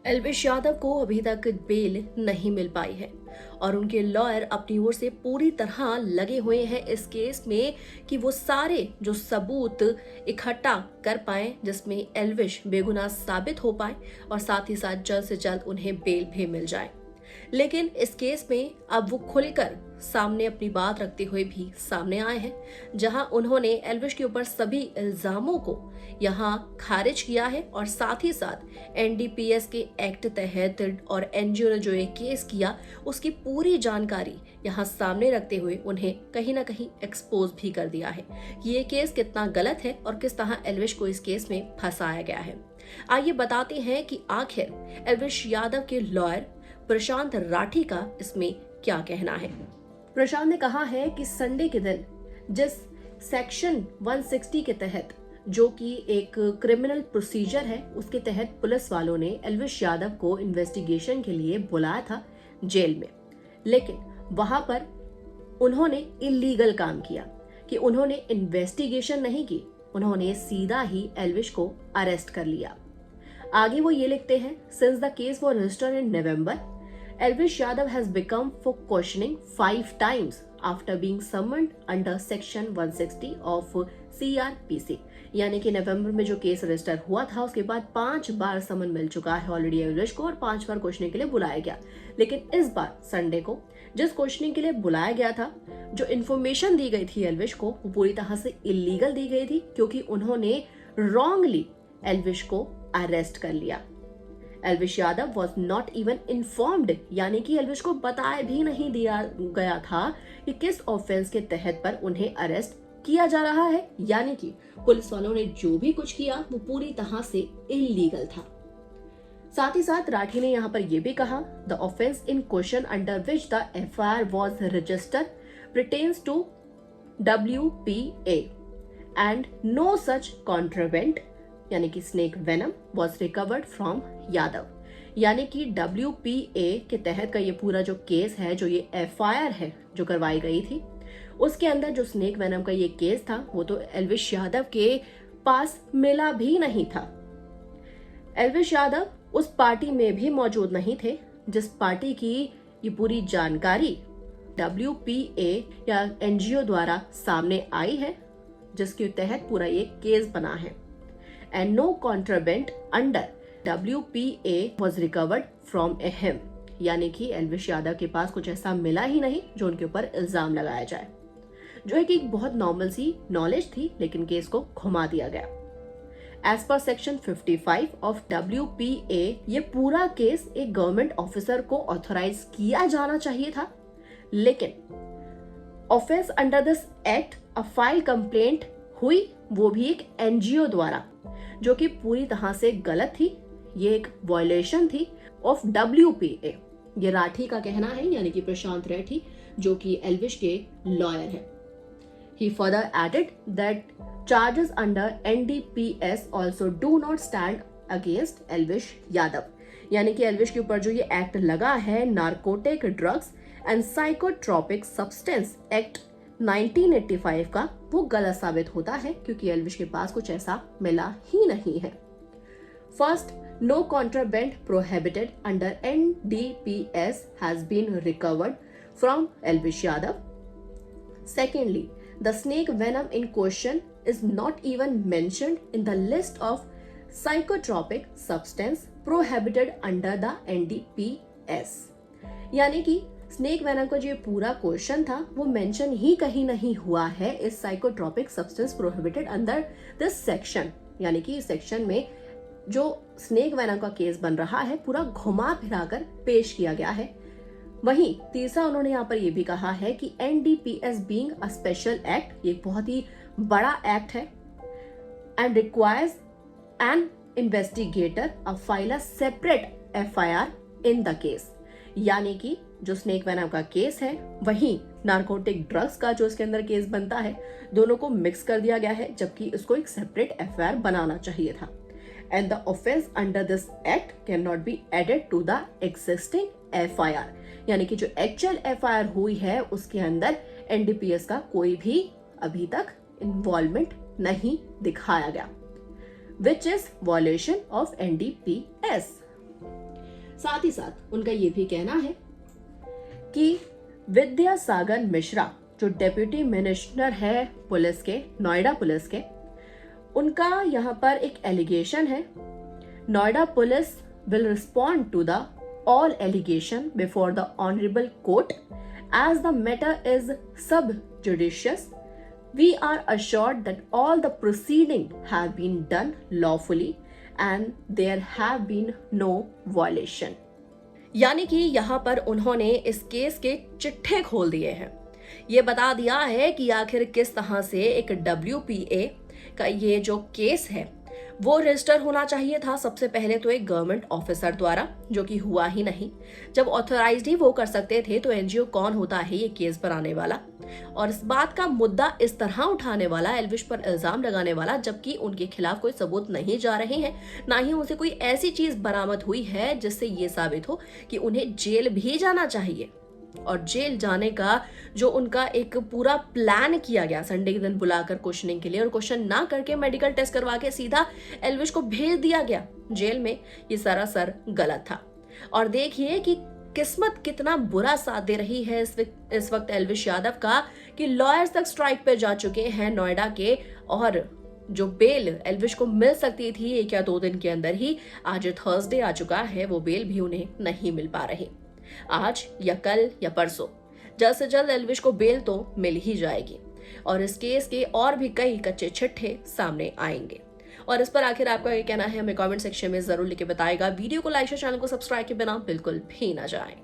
एल्विश यादव को अभी तक बेल नहीं मिल पाई है और उनके लॉयर अपनी ओर से पूरी तरह लगे हुए हैं इस केस में कि वो सारे जो सबूत इकट्ठा कर पाए जिसमें एल्विश बेगुनाह साबित हो पाए और साथ ही साथ जल्द से जल्द उन्हें बेल भी मिल जाए। लेकिन इस केस में अब वो खुलकर सामने अपनी बात रखते हुए भी सामने आए हैं, जहां उन्होंने एल्विश के ऊपर सभी इल्जामों को यहां खारिज किया है और साथ ही साथ एनडीपीएस के एक्ट तहत और एनजीओ ने जो ये केस किया उसकी पूरी जानकारी यहां सामने रखते हुए उन्हें कहीं ना कहीं एक्सपोज भी कर दिया है कि ये केस कितना गलत है और किस तरह एल्विश को इस केस में फंसाया गया है। आइए बताते हैं कि आखिर एल्विश यादव के लॉयर प्रशांत राठी का इसमें क्या कहना है। प्रशांत ने कहा है कि संडे के दिन जिस सेक्शन 160 के तहत, जो कि एक क्रिमिनल प्रोसीजर है, उसके तहत पुलिस वालों ने एल्विश यादव को इन्वेस्टिगेशन के लिए बुलाया था जेल में, लेकिन वहां पर उन्होंने इलीगल काम किया कि उन्होंने इन्वेस्टिगेशन नहीं की, उन्होंने सीधा ही एल्विश को अरेस्ट कर लिया। आगे वो ये लिखते हैं, since the case was registered in November, Elvish Yadav has become for questioning 5 times after being summoned under section 160 of CRPC। यानी कि नवंबर में जो केस रजिस्टर हुआ था उसके बाद 5 बार समन मिल चुका है ऑलरेडी एल्विश को और 5 बार क्वेश्चनिंग के लिए बुलाया गया। लेकिन इस बार संडे को जिस क्वेश्चनिंग के लिए बुलाया गया था, जो इन्फॉर्मेशन दी गई थी एल्विश को, वो पूरी तरह से इलीगल दी गई थी क्योंकि उन्होंने रॉन्गली एल्विश को अरेस्ट कर लिया। Elvish Yadav was not even informed, यानी कि एल्विश को बताया भी नहीं दिया गया था कि किस ऑफेंस के तहत पर उन्हें अरेस्ट किया जा रहा है। यानी कि पुलिस वालों ने जो भी कुछ किया वो पूरी तरह से इलीगल था। साथ ही साथ राठी ने यहाँ पर यह भी कहा, the offence in question under which the FIR was registered pertains to WPA and no such contraband यानी कि snake venom was recovered from Yadav. यानी कि WPA के तहत का ये पूरा जो केस है, जो ये FIR है जो करवाई गई थी, उसके अंदर जो स्नेक वेनम का ये केस था वो तो एल्विश यादव के पास मिला भी नहीं था। एल्विश यादव उस पार्टी में भी मौजूद नहीं थे जिस पार्टी की ये पूरी जानकारी WPA या NGO द्वारा सामने आई है, जिसके तहत पूरा ये केस बना है। And no contraband under WPA was recovered from him। यानी कि एल्विश यादव के पास कुछ ऐसा मिला ही नहीं जो उनके ऊपर इल्जाम लगाया जाए, जो है कि एक बहुत नॉर्मल सी नॉलेज थी, लेकिन केस को घुमा दिया गया। As per section 55 of WPA ये पूरा केस एक गवर्नमेंट ऑफिसर को ऑथोराइज किया जाना चाहिए था, लेकिन offence under this act a file complaint हुई, वो भी एक NGO द्वारा, जो कि पूरी तरह से गलत थी। ये एक वायलेशन थी ऑफ WPA। ये राठी का कहना है, यानी कि प्रशांत राठी, जो कि एल्विश के लॉयर है। He further added that charges under NDPS also do not stand against Elvish Yadav. यानी कि एल्विश के ऊपर जो ये एक्ट लगा है, narcotic drugs and psychotropic substance act 1985 का, वो गलत साबित होता है क्योंकि एल्विश के पास कुछ ऐसा मिला ही नहीं है। First, no contraband prohibited under NDPS has been recovered from Elvish Yadav. Secondly, the snake venom in question is not even mentioned in the list of psychotropic substance prohibited under the NDPS। यानी कि स्नेक वेनम का जो पूरा question था वो mention ही कहीं नहीं हुआ है इस psychotropic substance prohibited under this section. यानी कि इस सेक्शन में जो स्नेक वेनम का केस बन रहा है पूरा घुमा फिराकर पेश किया गया है। वहीं तीसरा उन्होंने यहाँ पर यह भी कहा है कि NDPS being a special act, ये बहुत ही बड़ा एक्ट है, and requires N investigator a file a separate FIR in the case. यानी कि जो स्नेक वेनम का केस है वहीं नार्कोटिक ड्रग्स का जो इसके अंदर केस बनता है, दोनों को मिक्स कर दिया गया है, जबकि इसको एक सेपरेट FIR बनाना चाहिए था। And the offence under this act can not be added to the existing FIR। यानी कि जो एक्चुअल FIR हुई है उसके अंदर NDPS का कोई भी अभी तक इन्वॉल्वमेंट नहीं दिखाया गया, which is violation of NDPS। साथ ही साथ उनका ये भी कहना है कि विद्यासागर मिश्रा जो डेप्यूटी मिनिस्टर है पुलिस के, नोएडा पुलिस के, उनका यहाँ पर एक एलिगेशन है, Noida police will respond to the all allegation before the honorable court as the matter is sub judice. We are assured that all the proceeding have been done lawfully and there have been no violation. यानी कि यहाँ पर उन्होंने इस case के चिट्ठे खोल दिए हैं, ये बता दिया है कि आखिर किस तरह से एक WPA का ये जो केस है वो रजिस्टर होना चाहिए था। सबसे पहले तो एक गवर्नमेंट ऑफिसर द्वारा, जो कि हुआ ही नहीं। जब ऑथराइज्ड ही वो कर सकते थे तो एनजीओ कौन होता है ये केस बनाने वाला और इस बात का मुद्दा इस तरह उठाने वाला, एल्विश पर इल्जाम लगाने वाला, जबकि उनके खिलाफ कोई सबूत नहीं जा रहे हैं, ना ही उनसे कोई ऐसी चीज बरामद हुई है जिससे ये साबित हो कि उन्हें जेल भी जाना चाहिए। और जेल जाने का जो उनका एक पूरा प्लान किया गया, संडे के दिन बुलाकर क्वेश्चनिंग के लिए और क्वेश्चन ना करके मेडिकल टेस्ट करवा के सीधा एल्विश को भेज दिया गया जेल में, ये सरासर गलत था। और देखिए कि किस्मत कितना बुरा साथ दे रही है इस वक्त एल्विश यादव का कि लॉयर्स तक स्ट्राइक पे जा चुके हैं नोएडा के, और जो बेल एल्विश को मिल सकती थी 1 या 2 दिन के अंदर ही, आज थर्सडे आ चुका है, वो बेल भी उन्हें नहीं मिल पा रही। आज या कल या परसों जल्द से जल्द एल्विश को बेल तो मिल ही जाएगी और इस केस के और भी कई कच्चे चिट्ठे सामने आएंगे। और इस पर आखिर आपका क्या कहना है हमें कमेंट सेक्शन में जरूर लिख के बताएगा। वीडियो को लाइक और चैनल को सब्सक्राइब के बिना बिल्कुल भी ना जाएं।